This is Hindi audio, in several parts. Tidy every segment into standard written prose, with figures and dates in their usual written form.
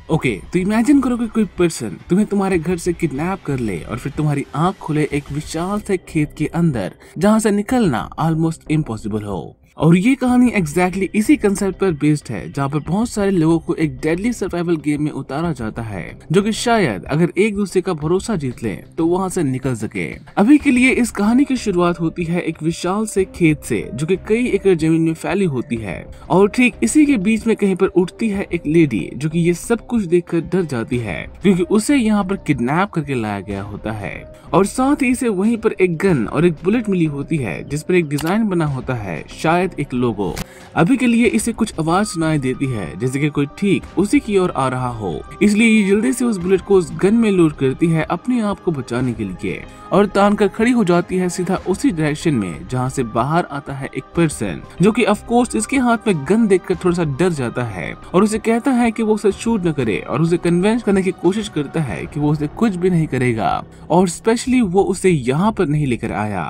ओके, तो इमेजिन करो कि कोई पर्सन तुम्हें तुम्हारे घर से किडनैप कर ले और फिर तुम्हारी आंख खुले एक विशाल से खेत के अंदर जहां से निकलना ऑलमोस्ट इम्पॉसिबल हो। और ये कहानी एग्जैक्टली इसी कंसेप्ट पर बेस्ड है, जहाँ पर बहुत सारे लोगों को एक डेडली सर्वाइवल गेम में उतारा जाता है, जो कि शायद अगर एक दूसरे का भरोसा जीत ले तो वहाँ से निकल सके। अभी के लिए इस कहानी की शुरुआत होती है एक विशाल से खेत से, जो कि कई एकड़ जमीन में फैली होती है, और ठीक इसी के बीच में कहीं पर उठती है एक लेडी, जो कि ये सब कुछ देखकर डर जाती है, क्योंकि उसे यहाँ पर किडनैप करके लाया गया होता है। और साथ ही इसे वहीं पर एक गन और एक बुलेट मिली होती है, जिस पर एक डिजाइन बना होता है, शायद एक लोगो। अभी के लिए इसे कुछ आवाज सुनाई देती है, जैसे कि कोई ठीक उसी की ओर आ रहा हो, इसलिए ये जल्दी से उस बुलेट को उस गन में लोड करती है अपने आप को बचाने के लिए, और तान कर खड़ी हो जाती है सीधा उसी डायरेक्शन में जहाँ से बाहर आता है एक पर्सन, जो कि ऑफ कोर्स इसके हाथ में गन देखकर थोड़ा सा डर जाता है और उसे कहता है कि वो उसे शूट न करे, और उसे कन्विंस करने की कोशिश करता है कि वो उसे कुछ भी नहीं करेगा, और स्पेशली वो उसे यहाँ पर नहीं लेकर आया।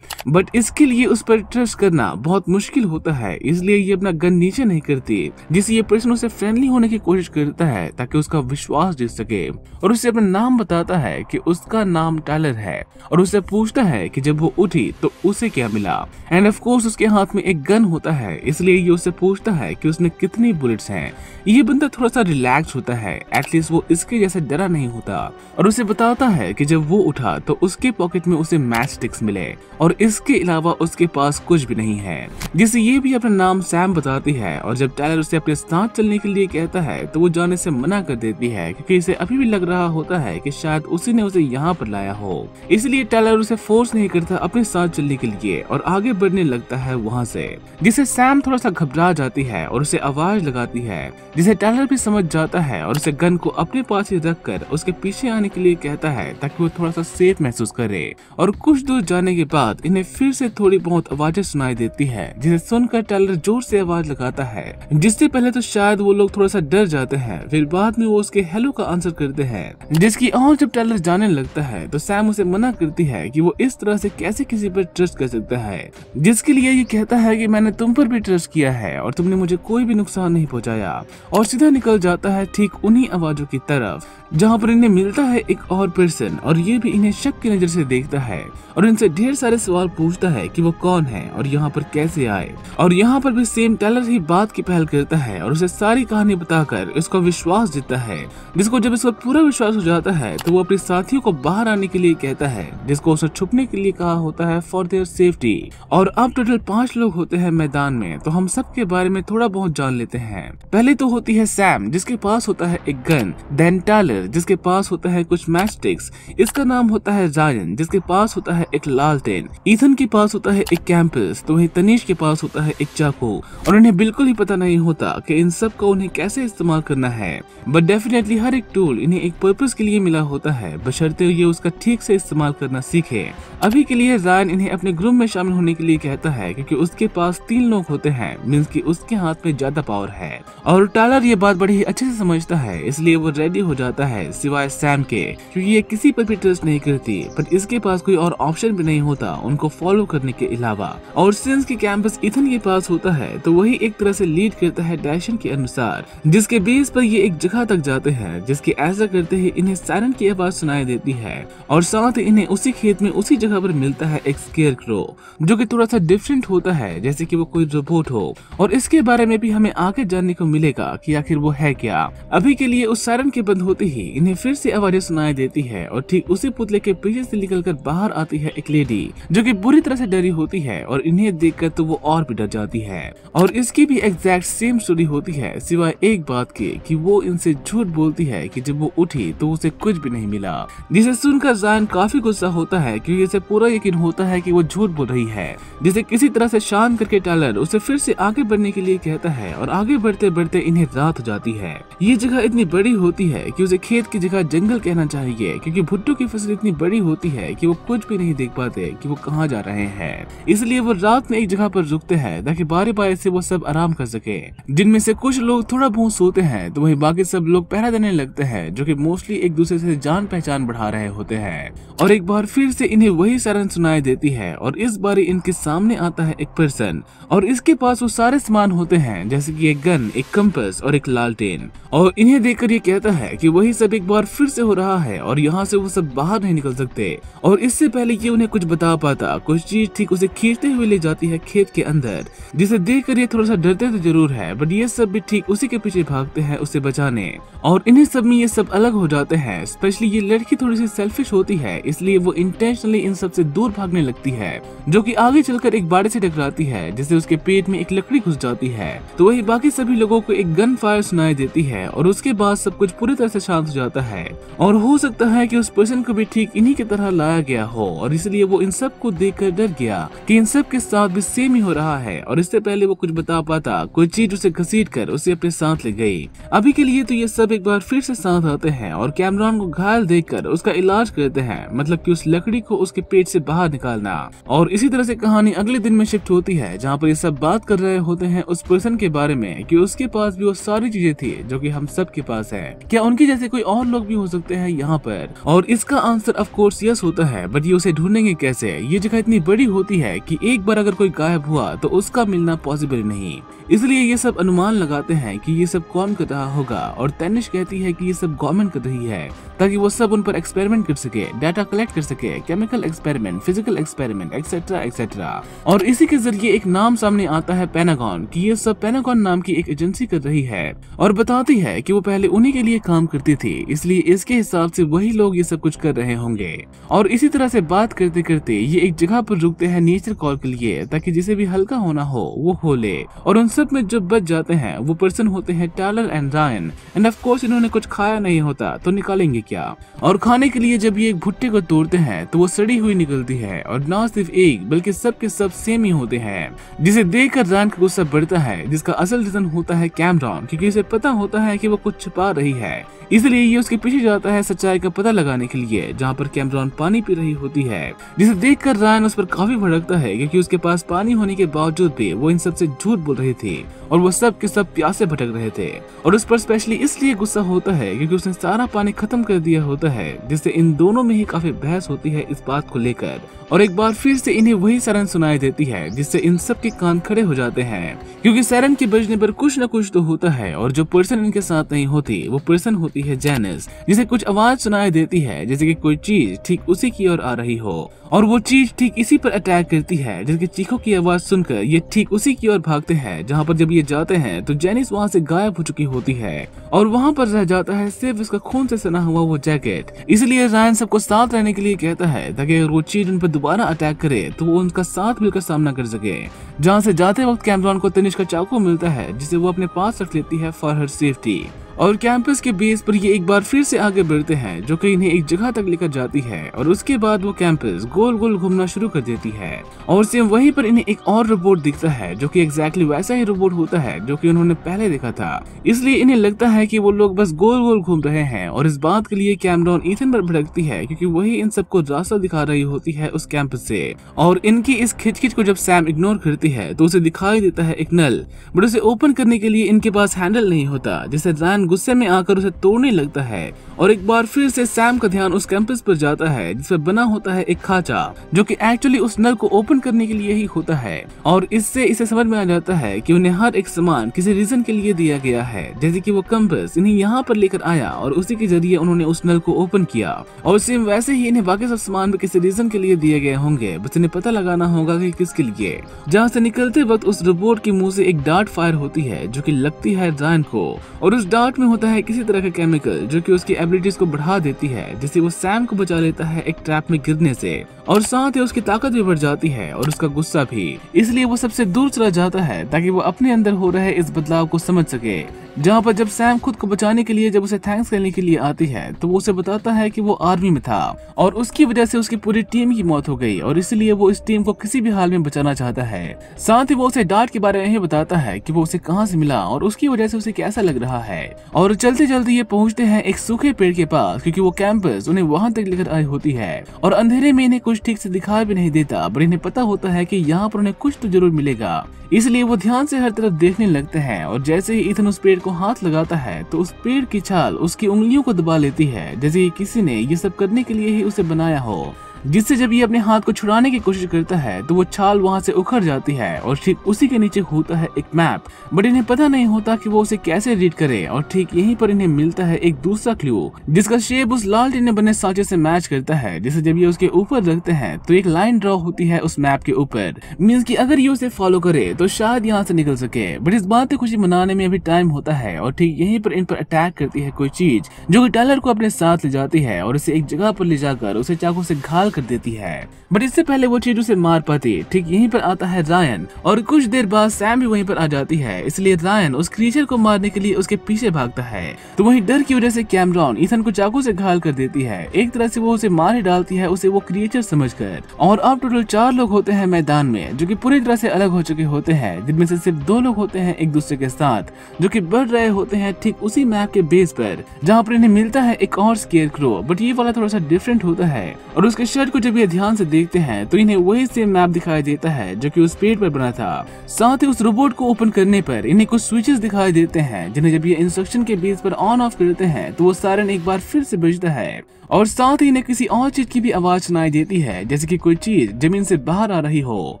बट इसके लिए उस पर ट्रस्ट करना बहुत मुश्किल होता है, इसलिए ये अपना गन नीचे नहीं करती, जिससे ये पर्सन उसे फ्रेंडली होने की कोशिश करता है ताकि उसका विश्वास जीत सके, और उसे अपना नाम बताता है कि उसका नाम टायलर है, और उससे पूछता है कि जब वो उठी तो उसे क्या मिला। एंड ऑफ कोर्स उसके हाथ में एक गन होता है, इसलिए ये उससे पूछता है कि उसने कितनी बुलेट्स हैं। ये बंदा थोड़ा सा रिलैक्स होता है, एटलीस्ट वो इसके जैसे डरा नहीं होता, और उसे बताता है कि जब वो उठा तो उसके पॉकेट में उसे मैच स्टिक्स मिले, और इसके अलावा उसके पास कुछ भी नहीं है, जिसे ये भी अपना नाम सैम बताती है। और जब टायलर उसे अपने साथ चलने के लिए कहता है तो वो जाने से मना कर देती है, क्योंकि इसे अभी भी लग रहा होता है कि शायद उसी ने उसे यहाँ पर लाया हो। इसलिए टायलर उसे फोर्स नहीं करता अपने साथ चलने के लिए और आगे बढ़ने लगता है वहाँ से, जिसे सैम थोड़ा सा घबरा जाती है और उसे आवाज लगाती है, जिसे टायलर भी समझ जाता है और उसे गन को अपने पास ही रखकर उसके पीछे आने के लिए कहता है ताकि वो थोड़ा सा सेफ महसूस करे। और कुछ दूर जाने के बाद इन्हें फिर से थोड़ी बहुत आवाजें सुनाई देती है, जिसे सुनकर टायलर जोर से आवाज लगाता है, जिससे पहले तो शायद वो लोग थोड़ा सा डर जाते हैं, फिर बाद में वो उसके हेलो का आंसर करते हैं, जिसकी और जब टायलर जाने लगता है तो सैम उसे मना करती है कि वो इस तरह से कैसे किसी पर ट्रस्ट कर सकता है, जिसके लिए ये कहता है कि मैंने तुम पर भी ट्रस्ट किया है और तुमने मुझे कोई भी नुकसान नहीं पहुंचाया, और सीधा निकल जाता है ठीक उन्हीं आवाजों की तरफ, जहाँ पर इन्हें मिलता है एक और पर्सन, और ये भी इन्हें शक की नजर से देखता है और इनसे ढेर सारे सवाल पूछता है कि वो कौन है और यहाँ पर कैसे आए। और यहाँ पर भी सेम टायलर ही बात की पहल करता है और उसे सारी कहानी बताकर इसका विश्वास जीतता है, जिसको जब इसका पूरा विश्वास हो जाता है तो वो अपने साथियों को बाहर आने के लिए कहता है, जिसको उसे छुपने के लिए कहा होता है फॉर देयर सेफ्टी। और अब टोटल 5 लोग होते हैं मैदान में, तो हम सब के बारे में थोड़ा बहुत जान लेते हैं। पहले तो होती है सैम, जिसके पास होता है एक गन, देन टायलर जिसके पास होता है कुछ मैच स्टिक्स, इसका नाम होता है रायन जिसके पास होता है एक लालटेन, ईथन के पास होता है एक कैंपस, तो वहीं तनीश के पास होता है एक चाकू, और उन्हें बिल्कुल ही पता नहीं होता कि इन सब का उन्हें कैसे इस्तेमाल करना है। बट डेफिनेटली हर एक टूल इन्हें एक पर्पस के लिए मिला होता है, बशर्ते ये उसका ठीक से इस्तेमाल करना सीखे। अभी के लिए रायन इन्हें अपने ग्रुप में शामिल होने के लिए कहता है, क्योंकि उसके पास 3 लोग होते हैं, मींस कि उसके हाथ में ज्यादा पावर है। और टायलर ये बात बड़ी ही अच्छे से समझता है, इसलिए वो रेडी हो जाता है सिवाय सैम के, क्योंकि ये किसी पर भी ट्रस्ट नहीं करती, पर इसके पास कोई और ऑप्शन भी नहीं होता उनको फॉलो करने के अलावा। और सिंस की कैंपस ईथन के पास होता है तो वही एक तरह से लीड करता है डायरेक्शन के अनुसार, जिसके बेस पर ये एक जगह तक जाते हैं, जिसके ऐसा करते ही इन्हें सायरन की आवाज सुनाई देती है, और साथ ही इन्हें उसी खेत में उसी जगह पर मिलता है एक स्केयरक्रो, जो कि थोड़ा सा डिफरेंट होता है, जैसे कि वो कोई रोबोट हो, और इसके बारे में भी हमें आगे जानने को मिलेगा कि आखिर वो है क्या। अभी के लिए उस सायरन के बंद होते ही इन्हें फिर से आवाजें सुनाई देती है, और ठीक उसी पुतले के पीछे से निकलकर बाहर आती है एक लेडी, जो कि बुरी तरह से डरी होती है, और इन्हें देखकर तो वो और भी डर जाती है। और इसकी भी एग्जैक्ट सेम स्टोरी होती है, सिवाय एक बात के कि वो इनसे झूठ बोलती है कि जब वो उठी तो उसे कुछ भी नहीं मिला, जिसे सुनकर जायन काफी गुस्सा होता है, क्योंकि इसे पूरा यकीन होता है कि वो झूठ बोल रही है। जिसे किसी तरह से शांत करके टायलर उसे फिर से आगे बढ़ने के लिए कहता है, और आगे बढ़ते बढ़ते इन्हें रात हो जाती है। ये जगह इतनी बड़ी होती है कि उसे खेत की जगह जंगल कहना चाहिए, क्योंकि भुट्टो की फसल इतनी बड़ी होती है कि वो कुछ भी नहीं देख पाते कि वो कहाँ जा रहे हैं। इसलिए वो रात में एक जगह पर रुकते हैं ताकि बारी बारी से वो सब आराम कर सके। जिनमें से कुछ लोग थोड़ा बहुत सोते हैं तो वही बाकी सब लोग पहरा देने लगते हैं, जो कि मोस्टली एक दूसरे से जान पहचान बढ़ा रहे होते हैं। और एक बार फिर से इन्हें वही सायरन सुनाई देती है और इस बार इनके सामने आता है एक पर्सन और इसके पास वो सारे सामान होते हैं, जैसे कि एक गन, एक कंपास और एक लालटेन। और इन्हें देखकर ये कहता है कि वही सब एक बार फिर से हो रहा है और यहाँ से वो सब बाहर नहीं निकल सकते। और इससे पहले ये उन्हें कुछ बता पाता, कुछ चीज ठीक उसे खींचते हुए ले जाती है खेत के अंदर, जिसे देखकर ये थोड़ा सा डरते तो जरूर है, बट ये सब भी ठीक उसी के पीछे भागते हैं उसे बचाने। और इन्हें सब में ये सब अलग हो जाते हैं। स्पेशली ये लड़की थोड़ी सी सेल्फिश होती है, इसलिए वो इंटेंशनली इन सब से दूर भागने लगती है, जो कि आगे चलकर एक बाड़े से टकराती है, जिससे उसके पेट में एक लकड़ी घुस जाती है। तो वही बाकी सभी लोगों को एक गन फायर सुनाई देती है और उसके बाद सब कुछ पूरी तरह से शांत हो जाता है। और हो सकता है कि उस पर्सन को भी ठीक इन्हीं की तरह लाया गया हो और इसलिए वो इन सब को देखकर डर गया कि इन सब के साथ भी सेम ही हो रहा है। और इससे पहले वो कुछ बता पाता, कोई चीज उसे घसीट कर उसे अपने साथ ले गई। अभी के लिए तो ये सब एक बार फिर से साथ आते हैं और कैमरॉन को घायल देखकर उसका इलाज करते हैं, मतलब कि उस लकड़ी को उसके पेट से बाहर निकालना। और इसी तरह से कहानी अगले दिन में शिफ्ट होती है, जहाँ पर ये सब बात कर रहे होते हैं उस पर्सन के बारे में कि उसके पास भी वो सारी चीजें थी जो कि हम सब के पास है। क्या उनके जैसे कोई और लोग भी हो सकते हैं यहाँ पर? और इसका आंसर ऑफ कोर्स यस होता है, बट ये उसे ढूंढेंगे कैसे? ये जगह इतनी बड़ी होती है कि एक बार अगर कोई गायब हुआ तो उसका मिलना पॉसिबल नहीं। इसलिए ये सब अनुमान लगाते हैं कि ये सब कौन कर रहा होगा। और तैनिश कहती है कि ये सब गवर्नमेंट कर रही है ताकि वो सब उन पर एक्सपेरिमेंट कर सके, डाटा कलेक्ट कर सके, chemical experiment, physical experiment, etcetera etcetera. और इसी के जरिए एक नाम सामने आता है पेंटागन, कि ये सब पेंटागन नाम की एक एजेंसी कर रही है और बताती है कि वो पहले उन्हीं के लिए काम करती थी, इसलिए इसके हिसाब से वही लोग ये सब कुछ कर रहे होंगे। और इसी तरह से बात करते करते ये एक जगह पर रुकते हैं नेचर कॉल के लिए, ताकि जिसे भी हल्का होना हो वो हो ले। और उन सब में जो बच जाते हैं वो पर्सन होते हैं Tyler and Ryan. End of course इन्होंने कुछ खाया नहीं होता तो निकालेंगे क्या? और खाने के लिए जब ये एक भुट्टे को तोड़ते हैं तो वो सड़ी हुई निकलती है और ना सिर्फ एक बल्कि सब के सब सेम ही होते हैं, जिसे देखकर रायन का गुस्सा बढ़ता है, जिसका असल रीजन होता है कैमरॉन, क्योंकि इसे पता होता है कि वो कुछ छुपा रही है। इसलिए ये उसके पीछे जाता है सच्चाई का पता लगाने के लिए, जहाँ पर कैमरॉन पानी पी रही होती है, जिसे देखकर रायन उस पर काफी भड़कता है, क्योंकि उसके पास पानी होने के बावजूद भी वो इन सब से झूठ बोल रही थी और वो सब के सब प्यासे भटक रहे थे। और उस पर स्पेशली इसलिए गुस्सा होता है क्योंकि उसने सारा पानी खत्म कर दिया होता है, जिससे इन दोनों में ही काफी बहस होती है इस बात को लेकर। और एक बार फिर से इन्हें वही सायरन सुनाई देती है, जिससे इन सब के कान खड़े हो जाते हैं, क्योंकि सायरन के बजने पर कुछ न कुछ तो होता है। और जो पर्सन इनके साथ नहीं होती वो पर्सन होती है जैनिस, जिसे कुछ आवाज सुनाई देती है जैसे कि कोई चीज ठीक उसी की ओर आ रही हो। और वो चीज ठीक इसी पर अटैक करती है, जिसकी चीखों की आवाज सुनकर ये ठीक उसी की ओर भागते हैं। जहाँ पर जब ये जाते हैं तो जैनिस वहाँ से गायब हो चुकी होती है और वहाँ पर रह जाता है सिर्फ उसका खून से सना हुआ वो जैकेट। इसलिए रायन सबको साथ रहने के लिए कहता है ताकि अगर वो चीज उन पर दोबारा अटैक करे तो वो उनका साथ मिलकर सामना कर सके। जहाँ से जाते वक्त कैमरॉन को तनिष का चाकू मिलता है, जिसे वो अपने पास रख लेती है फॉर हर सेफ्टी। और कैंपस के बेस पर ये एक बार फिर से आगे बढ़ते हैं, जो कि इन्हें एक जगह तक लेकर जाती है। और उसके बाद वो कैंपस गोल गोल घूमना शुरू कर देती है और सेम वहीं पर इन्हें एक और रोबोट दिखता है, जो कि एग्जैक्टली वैसा ही रोबोट होता है जो कि उन्होंने पहले देखा था। इसलिए इन्हें लगता है कि वो लोग बस गोल गोल घूम रहे हैं। और इस बात के लिए कैमरॉन ईथन पर भड़कती है, क्योंकि वही इन सबको रास्ता दिखा रही होती है उस कैंपस से। और इनकी इस खिचखिच को जब सैम इग्नोर करती है तो उसे दिखाई देता है एक नल, बट उसे ओपन करने के लिए इनके पास हैंडल नहीं होता, जिससे रायन गुस्से में आकर उसे तोड़ने लगता है। और एक बार फिर से सैम का ध्यान उस कैंपस पर जाता है, जिस पर बना होता है एक खांचा, जो कि एक्चुअली उस नल को ओपन करने के लिए ही होता है। और इससे इसे समझ में आ जाता है कि उन्हें हर एक सामान किसी रीजन के लिए दिया गया है, जैसे कि वो कंपास इन्हें यहाँ पर लेकर आया और उसी के जरिए उन्होंने उस नल को ओपन किया। और सेम वैसे ही इन्हें बाकी सब सामान भी किसी रीजन के लिए दिए गए होंगे, बस इन्हें पता लगाना होगा कि किसके लिए। जहाँ से निकलते वक्त उस रोबोट के मुंह से एक डार्ट फायर होती है, जो कि लगती है रायन को। और उस डार्ट में होता है किसी तरह का केमिकल, जो कि उसकी एबिलिटीज को बढ़ा देती है, जिससे वो सैम को बचा लेता है एक ट्रैप में गिरने से। और साथ ही उसकी ताकत भी बढ़ जाती है और उसका गुस्सा भी। इसलिए वो सबसे दूर चला जाता है ताकि वो अपने अंदर हो रहे इस बदलाव को समझ सके। जहाँ पर जब सैम खुद को बचाने के लिए जब उसे थैंक्स करने के लिए आती है तो वो उसे बताता है कि वो आर्मी में था और उसकी वजह से उसकी पूरी टीम की मौत हो गई और इसलिए वो इस टीम को किसी भी हाल में बचाना चाहता है। साथ ही वो उसे डार्ट के बारे में बताता है कि वो उसे कहाँ से मिला और उसकी वजह से उसे कैसा लग रहा है। और चलते चलते ये पहुंचते हैं एक सूखे पेड़ के पास, क्योंकि वो कैंपस उन्हें वहां तक लेकर आई होती है। और अंधेरे में इन्हें कुछ ठीक से दिखाई भी नहीं देता, पर इन्हें पता होता है कि यहाँ पर उन्हें कुछ तो जरूर मिलेगा, इसलिए वो ध्यान से हर तरफ देखने लगते हैं। और जैसे ही इथन उस पेड़ को हाथ लगाता है तो उस पेड़ की छाल उसकी उंगलियों को दबा लेती है, जैसे कि किसी ने ये सब करने के लिए ही उसे बनाया हो। जिससे जब ये अपने हाथ को छुड़ाने की कोशिश करता है तो वो छाल वहां से उखड़ जाती है और ठीक उसी के नीचे होता है एक मैप। बट इन्हें पता नहीं होता कि वो उसे कैसे रीड करे, और ठीक यहीं पर इन्हें मिलता है एक दूसरा क्लू, जिसका शेप उस लालटेन में बने सांचे से मैच करता है। जिसे जब ये उसके ऊपर रखते हैं तो एक लाइन ड्रॉ होती है उस मैप के ऊपर, मींस कि अगर ये उसे फॉलो करे तो शायद यहाँ से निकल सके। बट इस बात की खुशी मनाने में अभी टाइम होता है, और ठीक यहीं पर इन पर अटैक करती है कोई चीज, जो कि टायलर को अपने साथ ले जाती है और उसे एक जगह पर ले जाकर उसे चाकू से घायल कर देती है। बट इससे पहले वो चीज उसे मार पाती, ठीक यहीं पर आता है रायन, और कुछ देर बाद सैम भी वहीं पर आ जाती है। इसलिए रायन उस क्रीचर को मारने के लिए उसके पीछे भागता है। तो वहीं डर की वजह से कैमरॉन इथन को चाकू से घायल कर देती है। एक तरह से वो उसे मार ही डालती है, उसे वो क्रिएचर समझकर। और अब टोटल 4 लोग होते हैं मैदान में, जो कि पूरी तरह से अलग हो चुके होते हैं, जिनमें से सिर्फ 2 लोग होते हैं एक दूसरे के साथ, जो कि बढ़ रहे होते हैं ठीक उसी मैप के बेस पर, जहाँ पर इन्हें मिलता है एक और स्केयरक्रो। बट ये वाला थोड़ा सा डिफरेंट होता है, और उसके शर्ट को जब ये ध्यान से देखते हैं तो इन्हें वही सेम मैप दिखाई देता है जो कि उस पेड़ पर बना था। साथ ही उस रोबोट को ओपन करने पर इन्हें कुछ स्विचेस दिखाई देते हैं, जिन्हें जब ये इंस्ट्रक्शन के बेस पर ऑन ऑफ करते हैं तो वो सायरन एक बार फिर से बजता है। और साथ ही इन्हें किसी और चीज की भी आवाज सुनाई देती है, जैसे कि कोई चीज जमीन से बाहर आ रही हो।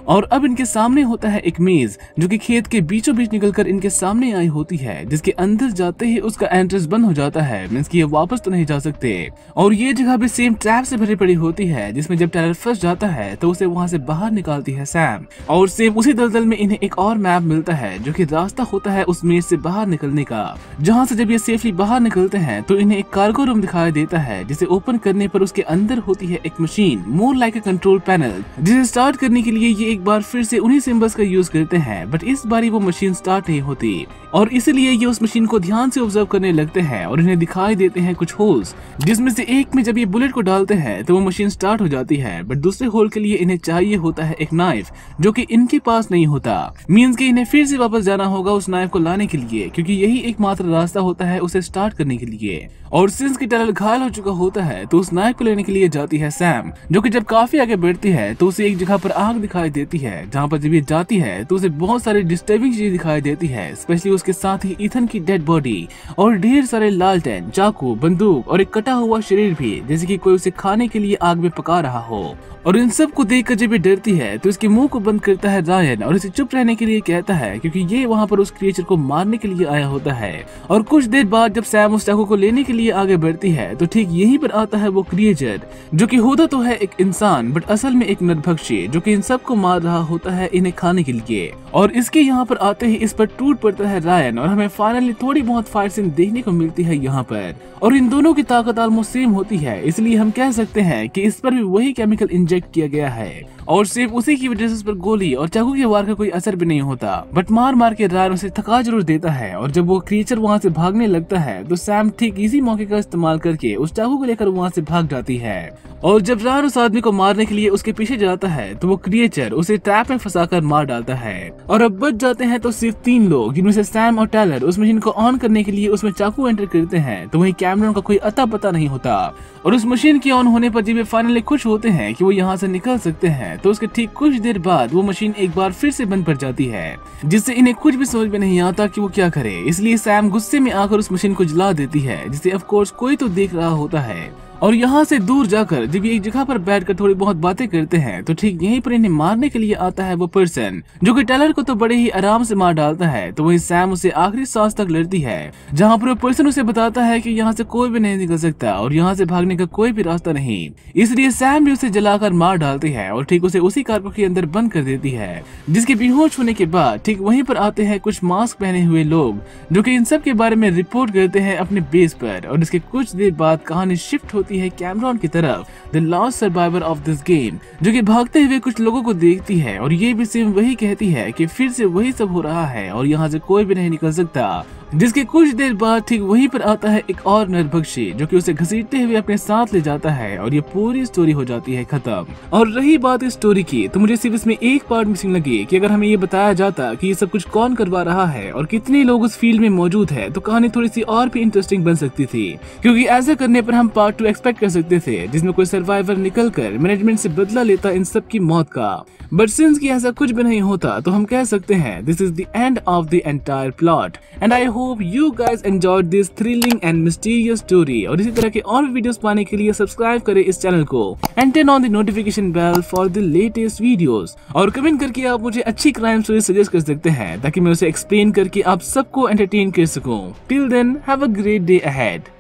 और अब इनके सामने होता है एक मेज, जो कि खेत के बीचों बीच निकलकर इनके सामने आई होती है, जिसके अंदर जाते ही उसका एंट्रेंस बंद हो जाता है, मींस कि ये वापस तो नहीं जा सकते। और ये जगह भी सेम ट्रैप से भरी पड़ी होती है, जिसमें जब टायलर फंस जाता है तो उसे वहां से बाहर निकालती है सैम। और सेम उसी दलदल में इन्हें एक और मैप मिलता है, जो कि रास्ता होता है उस मेज से बाहर निकलने का, जहाँ से जब ये सेफली बाहर निकलते हैं तो इन्हें एक कार्गो रूम दिखाई देता है, जिसे ओपन करने पर उसके अंदर होती है एक machine, more like a control panel, जिसे स्टार्ट करने के लिए ये एक बार फिर से उन्हीं सिंबल्स का यूज करते हैं। बट इस बारी वो मशीन स्टार्ट नहीं होती, और इसलिए ये उस मशीन को ध्यान से ऑब्जर्व करने लगते हैं, और इन्हें दिखाई देते हैं कुछ होल्स, जिसमें से एक में जब ये बुलेट को डालते हैं तो वो मशीन स्टार्ट हो जाती है। बट दूसरे होल के लिए इन्हें चाहिए होता है एक नाइफ, जो कि इनके पास नहीं होता, मींस कि इन्हें फिर से वापस जाना होगा उस नाइफ को लाने के लिए, क्योंकि यही एकमात्र रास्ता होता है उसे स्टार्ट करने के लिए। और सिंस की टायलर घायल हो चुका होता है तो उस नाइफ को लेने के लिए जाती है सैम, जो कि जब काफी आगे बढ़ती है तो उसे एक जगह पर आग दिखाई देती है, जहाँ पर जब ये जाती है तो उसे बहुत सारी डिस्टर्बिंग चीजें दिखाई देती है, स्पेशली उसके साथ ही इथन की डेड बॉडी और ढेर सारे लालटेन, चाकू, बंदूक और एक कटा हुआ शरीर भी, जैसे कि कोई उसे खाने के लिए आग में पका रहा हो। और इन सब को देखकर जब ये डरती है तो इसके मुंह को बंद करता है रायन और इसे चुप रहने के लिए कहता है, क्योंकि ये वहाँ पर उस क्रिएचर को मारने के लिए आया होता है। और कुछ देर बाद जब सैम उस चाकू को लेने के लिए आगे बढ़ती है तो ठीक यहीं पर आता है वो क्रिएचर, जो कि होता तो है एक इंसान बट असल में एक नरभक्षी, जो कि इन सबको मार रहा होता है इन्हें खाने के लिए। और इसके यहाँ पर आते ही इस पर टूट पड़ता है रायन, और हमें फाइनली थोड़ी बहुत फाइट सीन देखने को मिलती है यहाँ पर। और इन दोनों की ताकत ऑलमोस्ट सेम होती है, इसलिए हम कह सकते हैं कि इस पर भी वही केमिकल इंजेक्ट किया गया है, और सिर्फ उसी की वजह से उस पर गोली और चाकू के वार का कोई असर भी नहीं होता। बट मार मार के रायन उसे थका जरूर देता है, और जब वो क्रिएचर वहाँ से भागने लगता है तो सैम ठीक इसी मौके का इस्तेमाल करके उस चाकू को लेकर वहाँ से भाग जाती है। और जब रायन उस आदमी को मारने के लिए उसके पीछे जाता है तो वो क्रिएचर उसे ट्रैप में फंसाकर मार डालता है। और अब बच जाते हैं तो सिर्फ 3 लोग, जिनमें से सैम और टायलर उस मशीन को ऑन करने के लिए उसमें चाकू एंटर करते हैं। तो वहीं कैमरॉन का कोई अता पता नहीं होता, और उस मशीन के ऑन होने पर जब वे फाइनली खुश होते हैं कि वो यहाँ से निकल सकते हैं तो उसके ठीक कुछ देर बाद वो मशीन एक बार फिर से बंद पड़ जाती है, जिससे इन्हें कुछ भी समझ में नहीं आता कि वो क्या करे। इसलिए सैम गुस्से में आकर उस मशीन को जला देती है, जिसे ऑफ कोर्स कोई तो देख रहा होता है। और यहाँ से दूर जाकर जब ये एक जगह पर बैठकर थोड़ी बहुत बातें करते हैं तो ठीक यहीं पर इन्हें मारने के लिए आता है वो पर्सन, जो कि टायलर को तो बड़े ही आराम से मार डालता है। तो वही सैम उसे आखिरी सांस तक लड़ती है, जहाँ पर वो पर्सन उसे बताता है कि यहाँ से कोई भी नहीं निकल सकता और यहाँ से भागने का कोई भी रास्ता नहीं। इसलिए सैम भी उसे जलाकर मार डालती है और ठीक उसे उसी कारपों के अंदर बंद कर देती है, जिसके बेहोश होने के बाद ठीक वहीं पर आते हैं कुछ मास्क पहने हुए लोग, जो कि इन सब के बारे में रिपोर्ट करते हैं अपने बेस पर। और इसके कुछ देर बाद कहानी शिफ्ट होती है कैमरॉन की तरफ, the last survivor of this game, जो कि भागते हुए कुछ लोगों को देखती है और ये भी सेम वही कहती है कि फिर से वही सब हो रहा है और यहाँ से कोई भी नहीं निकल सकता। जिसके कुछ देर बाद ठीक वहीं पर आता है एक और नरभक्षी जो कि उसे घसीटते हुए अपने साथ ले जाता है और ये पूरी स्टोरी हो जाती है खत्म। और रही बात इस स्टोरी की, तो मुझे सिर्फ इसमें एक पार्ट मिसिंग लगी कि अगर हमें ये बताया जाता कि ये सब कुछ कौन करवा रहा है और कितने लोग उस फील्ड में मौजूद है, तो कहानी थोड़ी सी और भी इंटरेस्टिंग बन सकती थी। क्योंकि ऐसा करने पर हम पार्ट 2 एक्सपेक्ट कर सकते थे जिसमें कोई सर्वाइवर निकलकर मैनेजमेंट से बदला लेता इन सब की मौत का। बट सिंस कि ऐसा कुछ भी नहीं होता, तो हम कह सकते हैं this is the end of the entire plot. And I hope you guys enjoyed this thrilling and mysterious story. और इसी तरह के और भी वीडियोस पाने के लिए सब्सक्राइब करें इस चैनल को and turn on the notification bell for the latest videos. और कमेंट करके आप मुझे अच्छी क्राइम स्टोरी सजेस्ट कर सकते हैं ताकि मैं उसे एक्सप्लेन करके आप सबको एंटरटेन कर सकूं। Till then have a great day ahead.